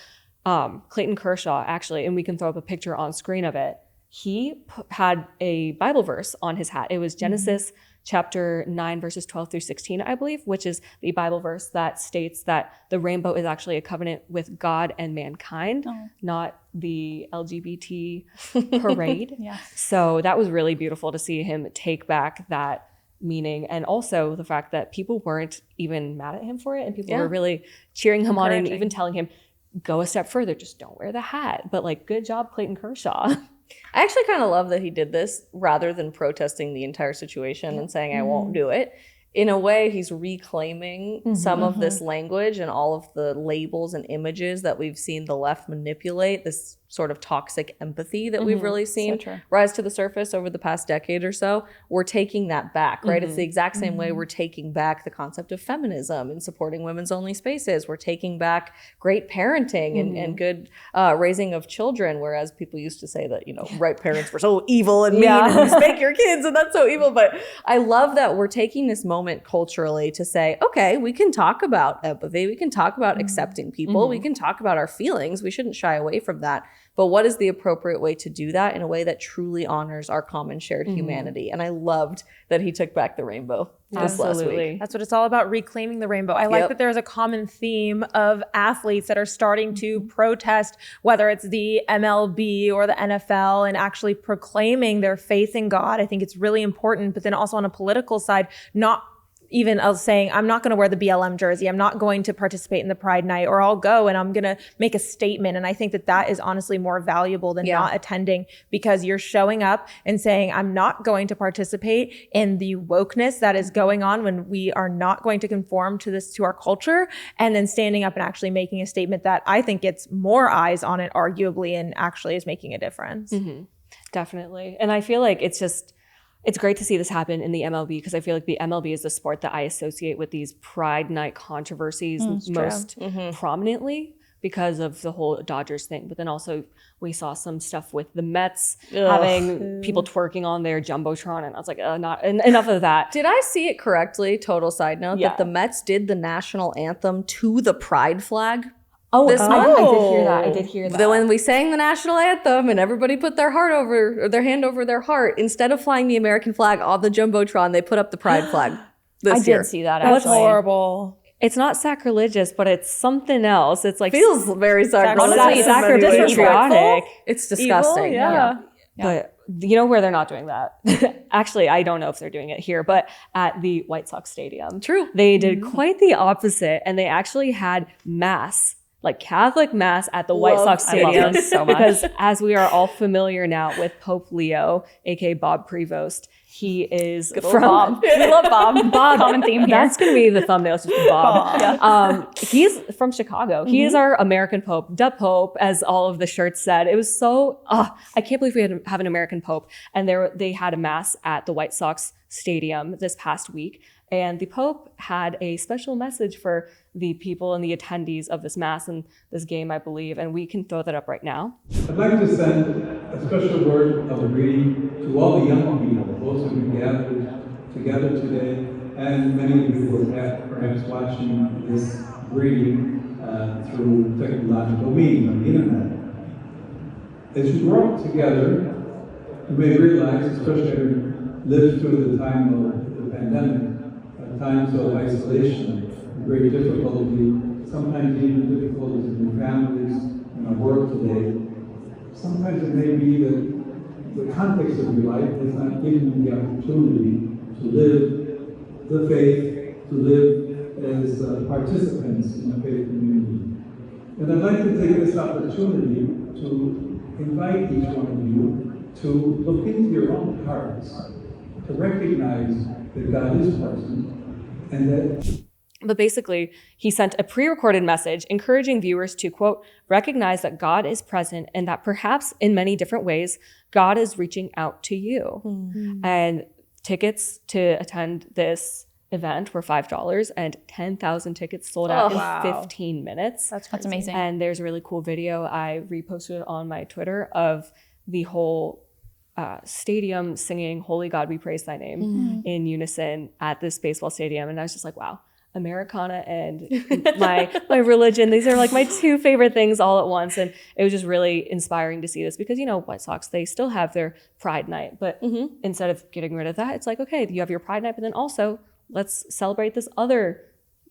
Clayton Kershaw actually, and we can throw up a picture on screen of it, he had a Bible verse on his hat. It was Genesis chapter 9, verses 12 through 16, I believe, which is the Bible verse that states that the rainbow is actually a covenant with God and mankind, not the LGBT parade. So that was really beautiful to see him take back that meaning, and also the fact that people weren't even mad at him for it, and people were really cheering him on and even telling him, go a step further, just don't wear the hat. But like, good job, Clayton Kershaw. I actually kind of love that he did this rather than protesting the entire situation and saying, I won't do it. In a way, he's reclaiming some of this language and all of the labels and images that we've seen the left manipulate, this sort of toxic empathy that we've really seen rise to the surface over the past decade or so. We're taking that back, right? It's the exact same way we're taking back the concept of feminism and supporting women's only spaces. We're taking back great parenting and good raising of children, whereas people used to say that, right parents were so evil and mean and spank your kids, and that's so evil. But I love that we're taking this moment culturally to say, okay, we can talk about empathy. We can talk about accepting people. We can talk about our feelings. We shouldn't shy away from that. But what is the appropriate way to do that in a way that truly honors our common shared humanity? And I loved that he took back the rainbow this last week. That's what it's all about, reclaiming the rainbow. I like that there's a common theme of athletes that are starting to protest, whether it's the MLB or the NFL, and actually proclaiming their faith in God. I think it's really important. But then also on a political side, not even saying, I'm not going to wear the BLM jersey. I'm not going to participate in the Pride Night, or I'll go and I'm going to make a statement. And I think that is honestly more valuable than not attending, because you're showing up and saying, I'm not going to participate in the wokeness that is going on when we are not going to conform to our culture, and then standing up and actually making a statement that I think gets more eyes on it, arguably, and actually is making a difference. Definitely. And I feel like it's just it's great to see this happen in the MLB because I feel like the MLB is the sport that I associate with these Pride Night controversies most prominently because of the whole Dodgers thing. But then also we saw some stuff with the Mets having people twerking on their Jumbotron. And I was like, enough of that. Did I see it correctly? Total side note, that the Mets did the national anthem to the pride flag. Oh, this month. I did hear that. Then when we sang the national anthem and everybody put their hand over their heart, instead of flying the American flag on the Jumbotron, they put up the pride flag this year. I did see that. That's Actually. horrible. It's not sacrilegious, but it's something else. It's like Feels very sacrilegious. Patriotic. It's disgusting. Evil, But you know where they're not doing that? Actually, I don't know if they're doing it here, but at the White Sox Stadium. True. They did quite the opposite, and they actually had mass, like Catholic mass at the White Sox Stadium. So much. Because as we are all familiar now with Pope Leo, aka Bob Prevost, he is from Bob. We love Bob. Common theme here. That's going to be the thumbnail, it's just Bob. He's from Chicago. He is our American Pope, the Pope, as all of the shirts said. It was so, I can't believe we have an American Pope. And they had a mass at the White Sox Stadium this past week. And the Pope had a special message for the people and the attendees of this mass and this game, I believe. And we can throw that up right now. I'd like to send a special word of greeting to all the young people, those who have gathered together today, and many of you who are perhaps watching this greeting through technological means on the internet. As you grow up together, you may realize, especially having lived through the time of the pandemic, times of isolation, great difficulty, sometimes even difficulties in your families and our world today. Sometimes it may be that the context of your life has not given you the opportunity to live the faith, to live as participants in the faith community. And I'd like to take this opportunity to invite each one of you to look into your own hearts, to recognize that God is present. But basically, he sent a pre-recorded message encouraging viewers to, quote, recognize that God is present and that perhaps in many different ways, God is reaching out to you. Mm-hmm. And tickets to attend this event were $5 and 10,000 tickets sold out in 15 minutes. That's amazing. And there's a really cool video I reposted on my Twitter of the whole stadium singing "Holy God, we praise thy name" in unison at this baseball stadium. And I was just like, wow, Americana and my religion, these are like my two favorite things all at once. And it was just really inspiring to see this because, you know, White Sox, they still have their Pride Night. But instead of getting rid of that, it's like, okay, you have your Pride Night, but then also let's celebrate this other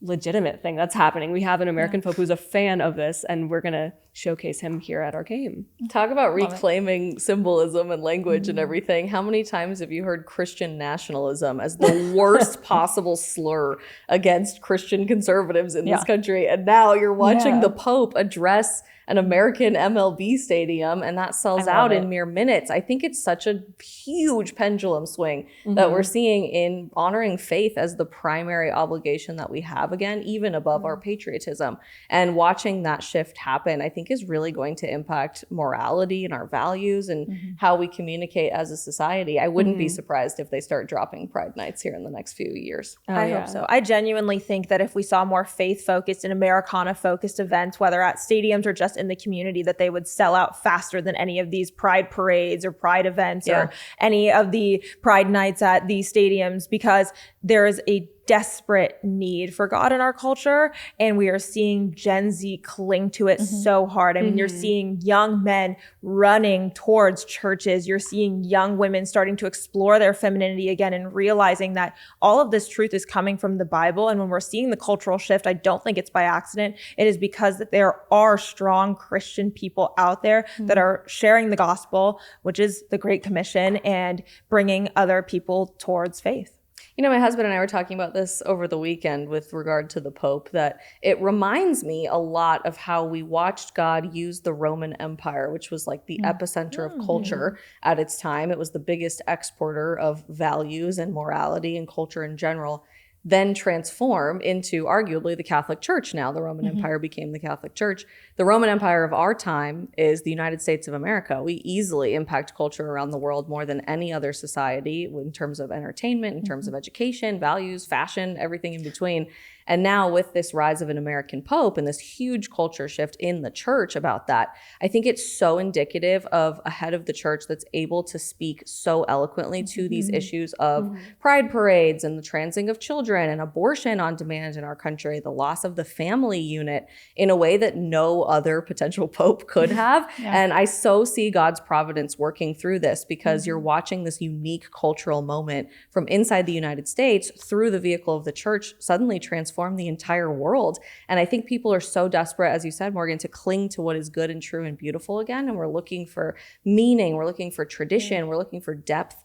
legitimate thing that's happening. We have an American Pope who's a fan of this, and we're going to showcase him here at our game. Talk about reclaiming symbolism and language and everything. How many times have you heard Christian nationalism as the worst possible slur against Christian conservatives in this country? And now you're watching the Pope address an American MLB stadium, and that sells out in mere minutes. I think it's such a huge pendulum swing that we're seeing in honoring faith as the primary obligation that we have again, even above our patriotism. And watching that shift happen, I think is really going to impact morality and our values and how we communicate as a society. I wouldn't be surprised if they start dropping Pride Nights here in the next few years. I hope so. I genuinely think that if we saw more faith-focused and Americana-focused events, whether at stadiums or just in the community, that they would sell out faster than any of these pride parades or pride events or any of the pride nights at these stadiums, because there is a desperate need for God in our culture, and we are seeing Gen Z cling to it so hard. I mean, you're seeing young men running towards churches. You're seeing young women starting to explore their femininity again and realizing that all of this truth is coming from the Bible. And when we're seeing the cultural shift, I don't think it's by accident. It is because that there are strong Christian people out there that are sharing the gospel, which is the Great Commission, and bringing other people towards faith. You know, my husband and I were talking about this over the weekend with regard to the Pope, that it reminds me a lot of how we watched God use the Roman Empire, which was like the epicenter of culture at its time. It was the biggest exporter of values and morality and culture in general. then transform into arguably the Catholic Church. Now the Roman Empire became the Catholic Church. The Roman Empire of our time is the United States of America. We easily impact culture around the world more than any other society in terms of entertainment, in terms of education, values, fashion, everything in between. And now with this rise of an American Pope and this huge culture shift in the church about that, I think it's so indicative of a head of the church that's able to speak so eloquently to these issues of pride parades and the transing of children and abortion on demand in our country, the loss of the family unit in a way that no other potential pope could have. And I so see God's providence working through this because you're watching this unique cultural moment from inside the United States through the vehicle of the church suddenly transform the entire world. And I think people are so desperate, as you said, Morgan, to cling to what is good and true and beautiful again. And we're looking for meaning, we're looking for tradition, we're looking for depth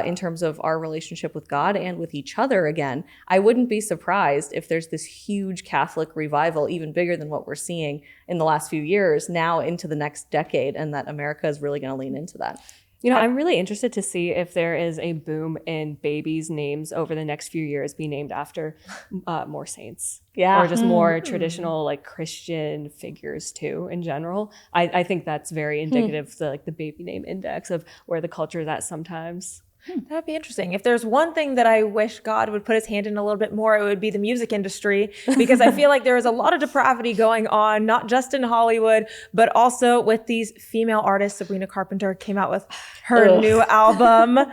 in terms of our relationship with God and with each other again. I wouldn't be surprised if there's this huge Catholic revival, even bigger than what we're seeing in the last few years, now into the next decade, and that America is really going to lean into that. You know, I'm really interested to see if there is a boom in babies' names over the next few years be named after more saints. Yeah. Or just more traditional like Christian figures too in general. I think that's very indicative of the baby name index of where the culture is at sometimes. That'd be interesting. If there's one thing that I wish God would put his hand in a little bit more, it would be the music industry, because I feel like there is a lot of depravity going on, not just in Hollywood, but also with these female artists. Sabrina Carpenter came out with her new album,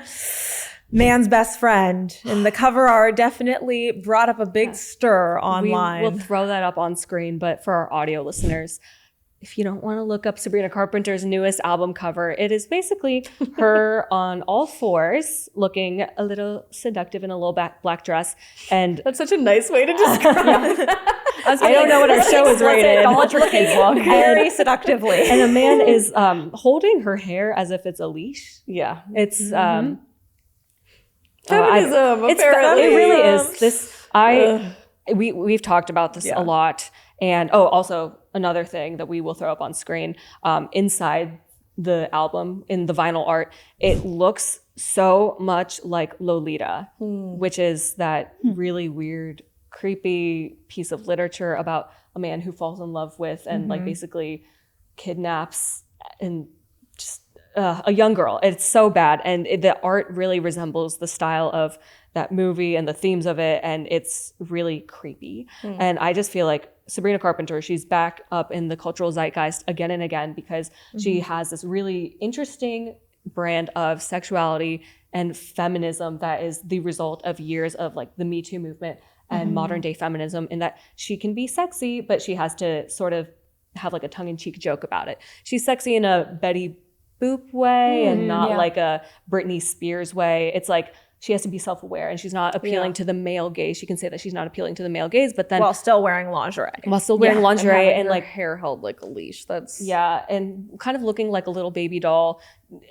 Man's Best Friend. And the cover art definitely brought up a big stir online. We'll throw that up on screen, but for our audio listeners, if you don't want to look up Sabrina Carpenter's newest album cover, it is basically her on all fours, looking a little seductive in a little black dress. And that's such a nice way to describe it. I don't know what our show is rated. Very seductively. And a man is holding her hair as if it's a leash. Yeah. It's feminism, apparently. It really is. We've talked about this a lot. And also another thing that we will throw up on screen, inside the album, in the vinyl art, it looks so much like Lolita, which is that really weird, creepy piece of literature about a man who falls in love with and like basically kidnaps and just a young girl. It's so bad. And the art really resembles the style of that movie and the themes of it. And it's really creepy. And I just feel like Sabrina Carpenter, she's back up in the cultural zeitgeist again and again because she has this really interesting brand of sexuality and feminism that is the result of years of like the Me Too movement and modern day feminism, in that she can be sexy, but she has to sort of have like a tongue-in-cheek joke about it. She's sexy in a Betty Boop way and not like a Britney Spears way. It's like she has to be self-aware and she's not appealing to the male gaze. She can say that she's not appealing to the male gaze, but then while still wearing lingerie. And like hair held like a leash. That's and kind of looking like a little baby doll,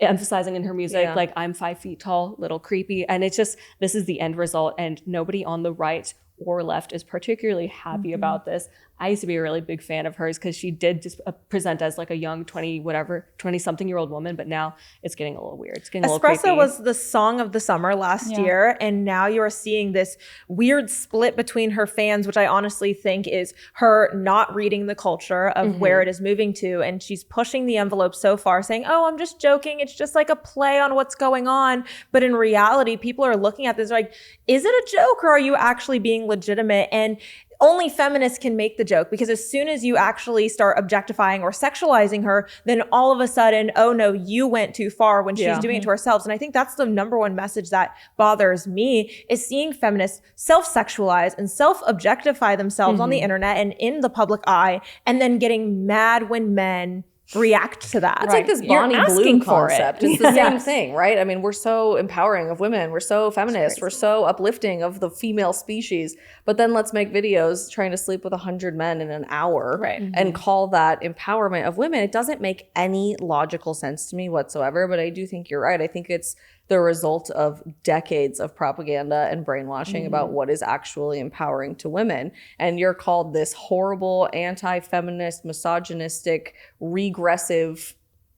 emphasizing in her music like I'm 5 feet tall, little creepy. And it's just, this is the end result, and nobody on the right or left is particularly happy about this. I used to be a really big fan of hers because she did just present as like a young 20-something-year-old woman, but now it's getting a little weird. It's getting a little creepy. Espresso was the song of the summer last year, and now you're seeing this weird split between her fans, which I honestly think is her not reading the culture of where it is moving to, and she's pushing the envelope so far, saying, oh, I'm just joking. It's just like a play on what's going on. But in reality, people are looking at this like, is it a joke or are you actually being legitimate? And only feminists can make the joke, because as soon as you actually start objectifying or sexualizing her, then all of a sudden, oh no, you went too far when she's doing it to herself. And I think that's the number one message that bothers me, is seeing feminists self-sexualize and self-objectify themselves on the internet and in the public eye, and then getting mad when men react to that. It's like this Bonnie Bloom concept. It's the same thing, right? I mean, we're so empowering of women. We're so feminist. We're so uplifting of the female species. But then let's make videos trying to sleep with 100 men in an hour and call that empowerment of women. It doesn't make any logical sense to me whatsoever. But I do think you're right. I think it's the result of decades of propaganda and brainwashing about what is actually empowering to women. And you're called this horrible, anti-feminist, misogynistic, regressive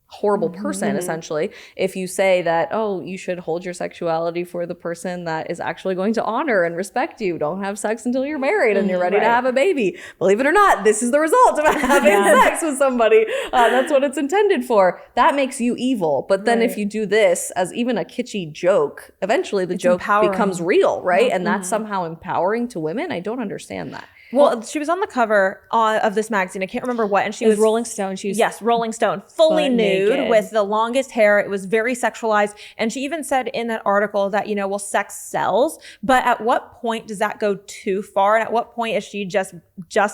horrible person, essentially, if you say that, oh, you should hold your sexuality for the person that is actually going to honor and respect you. Don't have sex until you're married and you're ready to have a baby. Believe it or not, this is the result of having sex with somebody. That's what it's intended for. That makes you evil. But then if you do this as even a kitschy joke, eventually the joke becomes real, right? And that's somehow empowering to women. I don't understand that. Well, she was on the cover of this magazine. I can't remember what. And she was Rolling Stone. She was Rolling Stone, fully nude naked. with the longest hair. It was very sexualized. And she even said in that article that, well, sex sells. But at what point does that go too far? And at what point is she just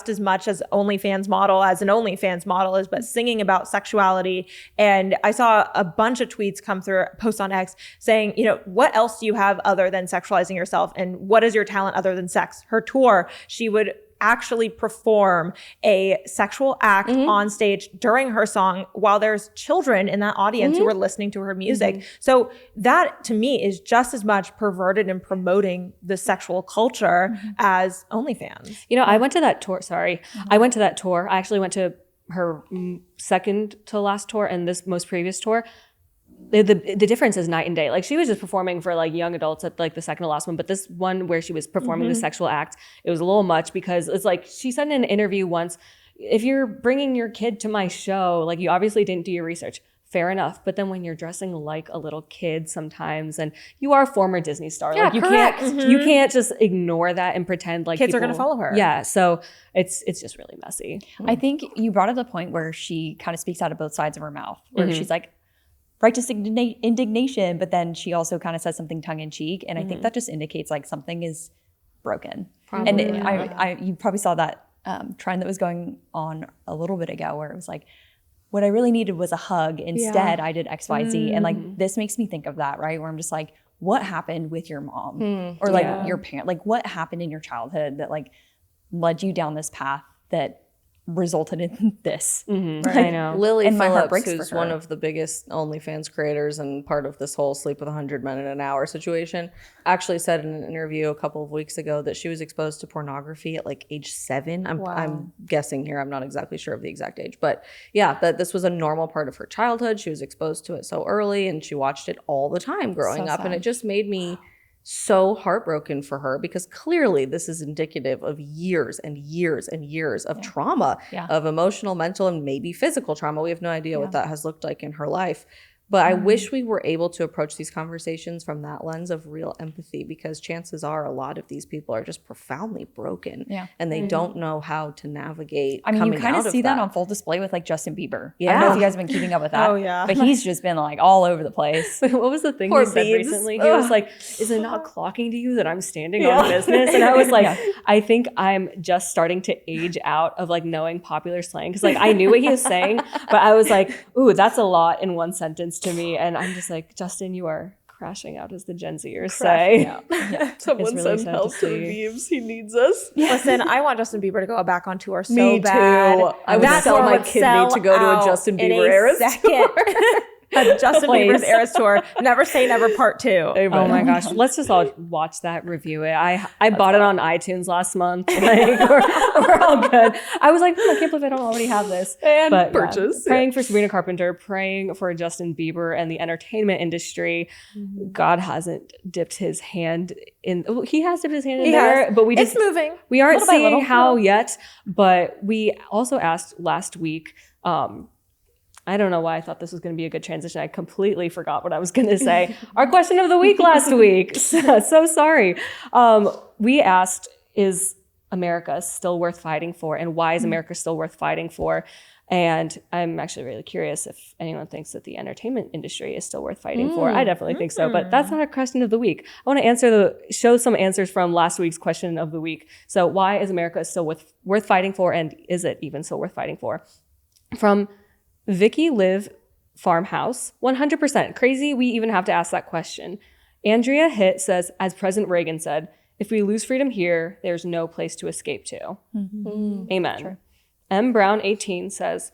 as much as OnlyFans model as an OnlyFans model is, but singing about sexuality? And I saw a bunch of tweets come through, posts on X saying, what else do you have other than sexualizing yourself? And what is your talent other than sex? Her tour, she would actually perform a sexual act on stage during her song while there's children in that audience who are listening to her music. So that to me is just as much perverted and promoting the sexual culture as OnlyFans. I went to that tour. I went to that tour. I actually went to her second to last tour and this most previous tour. The difference is night and day. Like she was just performing for like young adults at like the second to last one, but this one where she was performing the sexual act, it was a little much because it's like she said in an interview once, if you're bringing your kid to my show, like you obviously didn't do your research. Fair enough. But then when you're dressing like a little kid sometimes and you are a former Disney star, like you can't just ignore that and pretend like kids are going to follow her. Yeah. So it's just really messy. I think you brought up the point where she kind of speaks out of both sides of her mouth, where she's like, righteous indignation, but then she also kind of says something tongue-in-cheek, and I think that just indicates like something is broken. And you probably saw that trend that was going on a little bit ago, where it was like, what I really needed was a hug. Instead, I did X, Y, Z, and like this makes me think of that, right? Where I'm just like, what happened with your mom or like your parent? Like, what happened in your childhood that like led you down this path that resulted in this? I know. Lily And my heart Phillips, breaks for who's her. one of the biggest OnlyFans creators and part of this whole sleep with 100 men in an hour situation, actually said in an interview a couple of weeks ago that she was exposed to pornography at like age 7. I'm guessing here. I'm not exactly sure of the exact age, but yeah, that this was a normal part of her childhood. She was exposed to it so early and she watched it all the time growing up. And it just made me so heartbroken for her because clearly this is indicative of years and years and years of trauma, of emotional, mental, and maybe physical trauma. We have no idea what that has looked like in her life. But I wish we were able to approach these conversations from that lens of real empathy, because chances are a lot of these people are just profoundly broken and they don't know how to navigate. I mean, you kind of see that on full display with like Justin Bieber. I don't know if you guys have been keeping up with that. But he's just been like all over the place. What was the thing he said recently? He was like, is it not clocking to you that I'm standing on business? And I was like, I think I'm just starting to age out of like knowing popular slang. Because like I knew what he was saying, but I was like, ooh, that's a lot in one sentence to me. And I'm just like, Justin, you are crashing out, as the Gen Zers say. Someone really send help to the memes. He needs us. Listen, I want Justin Bieber to go back on tour so Me bad. too. I would sell my kidney to go to a Justin Bieber Eras tour. Justin Bieber's Eras tour. Never Say Never Part 2. Amen. Oh my gosh. Let's just all watch that, review it. I bought it on iTunes last month. Like, we're all good. I was like, I can't believe I don't already have this. And but, purchase. Praying for Sabrina Carpenter, praying for Justin Bieber and the entertainment industry. God hasn't dipped his hand in. Well, he has dipped his hand in there, but it's moving. We aren't seeing how yet. But we also asked last week, I don't know why I thought this was going to be a good transition. I completely forgot what I was going to say. Our question of the week last week. So sorry. We asked, is America still worth fighting for? And why is America still worth fighting for? And I'm actually really curious if anyone thinks that the entertainment industry is still worth fighting for. I definitely think so, but that's not our question of the week. I want to show some answers from last week's question of the week. So why is America still worth fighting for? And is it even still worth fighting for? From Vicky Live Farmhouse, 100%. Crazy we even have to ask that question. Andrea Hitt says, as President Reagan said, if we lose freedom here, there's no place to escape to. Amen. Sure. M. Brown 18 says,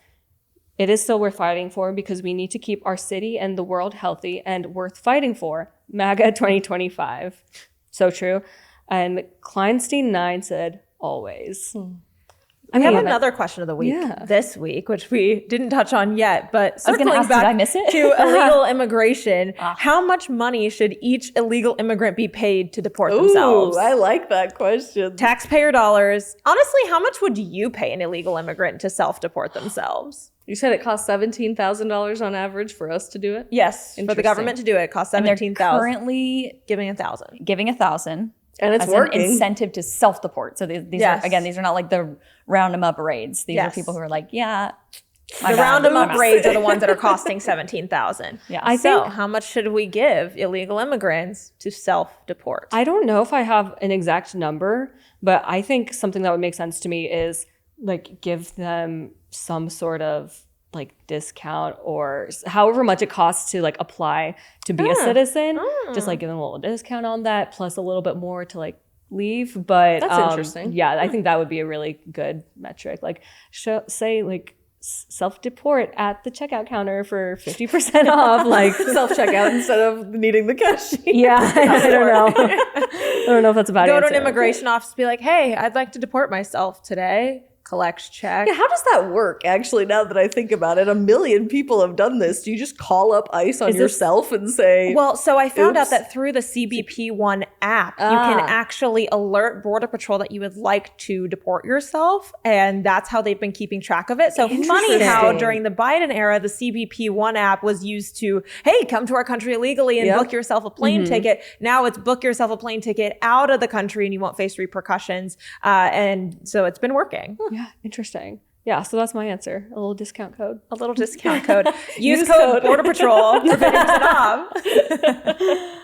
it is still worth fighting for because we need to keep our city and the world healthy and worth fighting for. MAGA 2025. So true. And Kleinstein 9 said, always. We have another question of the week this week, which we didn't touch on yet, but circling ask, back did I miss it? to illegal immigration, how much money should each illegal immigrant be paid to deport themselves? I like that question. Taxpayer dollars. Honestly, how much would you pay an illegal immigrant to self-deport themselves? You said it costs $17,000 on average for us to do it? Yes, for the government to do it, it costs $17,000. Currently giving $1,000. giving $1,000. And it's as working. an incentive to self-deport. So these are, again, these are not like the round them up raids. These are people who are like, the round them up raids are the ones that are costing $17,000. Yeah. I think how much should we give illegal immigrants to self-deport? I don't know if I have an exact number, but I think something that would make sense to me is like give them some sort of like discount or however much it costs to like apply to be a citizen. Just like give them a little discount on that, plus a little bit more to like leave. But that's interesting. Yeah, I think that would be a really good metric. Like say like self-deport at the checkout counter for 50% off, like self-checkout instead of needing the cashier. Yeah, I don't know. I don't know if that's a bad Go answer. to an immigration office, be like, hey, I'd like to deport myself today. Collects check. Yeah, how does that work, actually, now that I think about it? A million people have done this. Do you just call up ICE on yourself and say... Well, so I found out that through the CBP One app, you can actually alert Border Patrol that you would like to deport yourself, and that's how they've been keeping track of it. So funny how during the Biden era, the CBP One app was used to, hey, come to our country illegally and book yourself a plane ticket. Now it's book yourself a plane ticket out of the country and you won't face repercussions. And so it's been working. Yeah, interesting. Yeah, so that's my answer. A little discount code. A little discount code. Use code Border Patrol for 50% off. I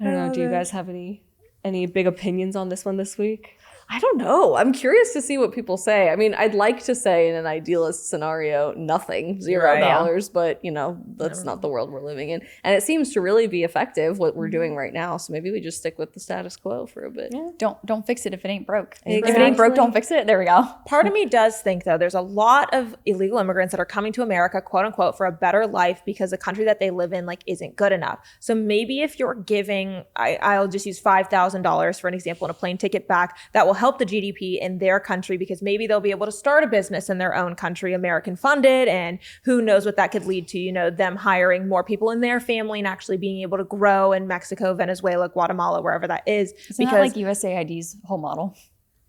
don't know. Do you guys have any big opinions on this one this week? I don't know. I'm curious to see what people say. I mean, I'd like to say in an idealist scenario, nothing, $0, but you know, that's not the world we're living in. And it seems to really be effective what we're doing right now. So maybe we just stick with the status quo for a bit. Yeah. Don't fix it if it ain't broke. Exactly. If it ain't broke, don't fix it. There we go. Part of me does think though, there's a lot of illegal immigrants that are coming to America, quote unquote, for a better life because the country that they live in like isn't good enough. So maybe if you're giving, I'll just use $5,000 for an example and a plane ticket back, that will help the GDP in their country because maybe they'll be able to start a business in their own country, American funded, and who knows what that could lead to, you know, them hiring more people in their family and actually being able to grow in Mexico, Venezuela, Guatemala, wherever that is. Isn't that like USAID's whole model?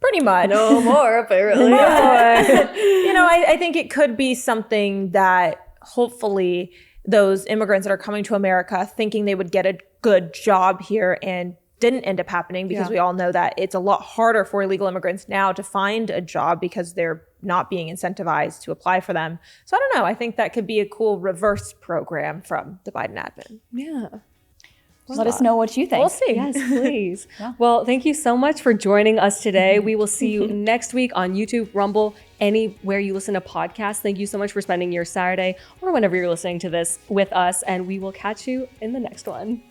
Pretty much. No more, apparently. You know, I think it could be something that hopefully those immigrants that are coming to America thinking they would get a good job here and didn't end up happening because we all know that it's a lot harder for illegal immigrants now to find a job because they're not being incentivized to apply for them. So I don't know. I think that could be a cool reverse program from the Biden admin. Yeah. Let us know what you think. We'll see. Yes, please. Well, thank you so much for joining us today. We will see you next week on YouTube, Rumble, anywhere you listen to podcasts. Thank you so much for spending your Saturday or whenever you're listening to this with us, and we will catch you in the next one.